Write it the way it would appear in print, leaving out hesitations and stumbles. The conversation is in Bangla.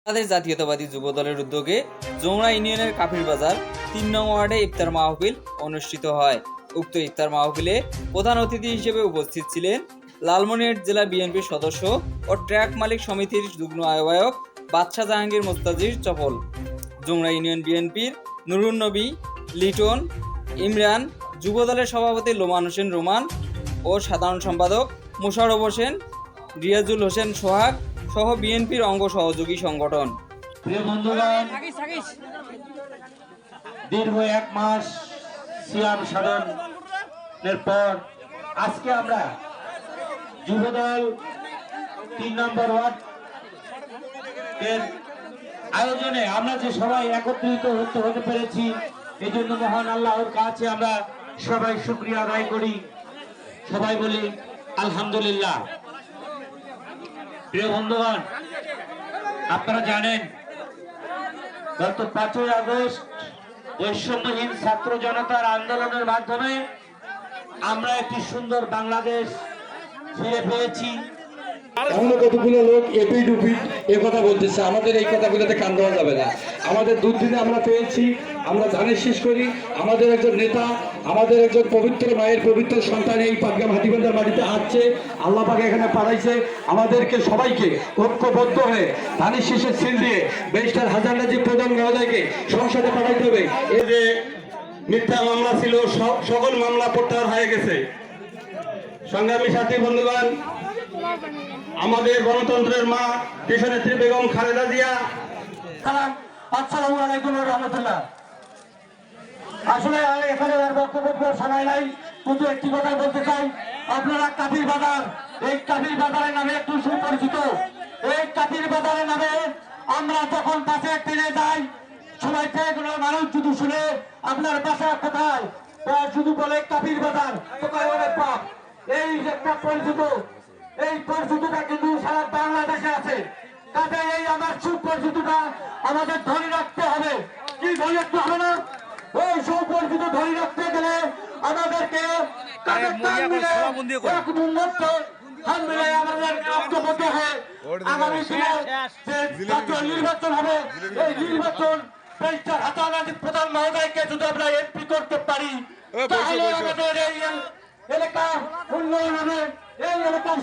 বাংলাদেশ জাতীয়তাবাদী যুব দলের উদ্যোগে যমুনা ইউনিয়নের কাফির বাজার ৩ নং ওয়ার্ডে ইফতার মাহফিল অনুষ্ঠিত হয়। উক্ত ইফতার মাহফিলে প্রধান অতিথি হিসেবে উপস্থিত ছিলেন লালমনিরহাট জেলা বিএনপির সদস্য ও ট্রাক মালিক সমিতির যুগ্ম আহ্বায়ক বাদশা জাহাঙ্গীর মোস্তাজির চপল, যমুনা ইউনিয়ন বিএনপির নুরুন নবী, লিটন, ইমরান, যুব দলের সভাপতি লোমান হোসেন রোমান ও সাধারণ সম্পাদক মোশাররফ হোসেন, রিয়াজুল হোসেন সোহাগ সহ বিএনপির অঙ্গ সহযোগী সংগঠন। প্রিয় বন্ধুগণ, দীর্ঘ 1 মাস সিয়াম সাধনের পর আজকে আমরা যুবদল 3 নম্বর ওয়ার্ড এর আয়োজনে আমরা যে সবাই একত্রিত হতে পেরেছি, এই জন্য মহান আল্লাহর কাছে আমরা সবাই শুকরিয়া আদায় করি। সবাই বলি আলহামদুলিল্লাহ। প্রিয় বন্ধুগণ, আপনারা জানেন গত 5ই আগস্ট বৈষম্যহীন ছাত্র জনতার আন্দোলনের মাধ্যমে আমরা একটি সুন্দর বাংলাদেশ ফিরে পেয়েছি। এমন কতগুলো লোক এপিড উপিড এ কথা বলতেছে, আমাদের এই কথাগুলোতে কান দেওয়া যাবে না। আমাদের দুর্দিনে আমরা পেয়েছি, আমরা ধানের শেষ করি। আমাদের একজন নেতা, আমাদের একজন পবিত্র মায়ের পবিত্র সন্তান এই পাটগ্রাম হাতিবান্ধার মাটিতে আসছে, আল্লাহ পাক এখানে পাঠাইছে। আমাদেরকে সবাইকে ঐক্যবদ্ধ হয়ে ধানের শেষের সিল দিয়ে ব্যারিস্টার হাসান রাজীব প্রধান মহোদয়কে সংসদে পাঠাইতে হবে। এই যে মিথ্যা মামলা ছিল, সকল মামলা প্রত্যাহার হয়ে গেছে। সংগ্রামী সাথী বন্ধুগণ, আমাদের গণতন্ত্রের মা দেশনেত্রী বেগম খালেদা জিয়া। আসসালামু আলাইকুম ওয়া রাহমাতুল্লাহ। আসলে এখানে আর বক্তব্য সময় নাই, শুধু একটি কথা বলতে চাই। আপনারা কাফির বাজার, এই কাফির বাজারের নামে একটু সুপরিচিত। এই কাফির বাজারের নামে আমরা যখন বাসে ট্রেনে যাই, সময় থেকে কোনো মানুষ যদি শুনে আপনার বাসা কোথায়, শুধু বলে কাফির বাজার, কোথায় অনেক পাপ। এই একটা পরিচিত, এই পরিচিতিটা কিন্তু সারা বাংলাদেশে আছে। কাজে এই আমার সুপরিচিতিটা আমাদের ধরে রাখতে হবে। কি ধরে রাখতে হবে না? ওই সুপরিচিত ধরে রাখতে গেলে আমাদেরকে আগামী দিনে যে জাতীয় নির্বাচন হবে, এই নির্বাচন প্রধান মহোদয়কে যদি আমরা এমপি করতে পারি, তাহলে আমাদের এই এলাকা উন্নয়ন হবে। এই এলাকার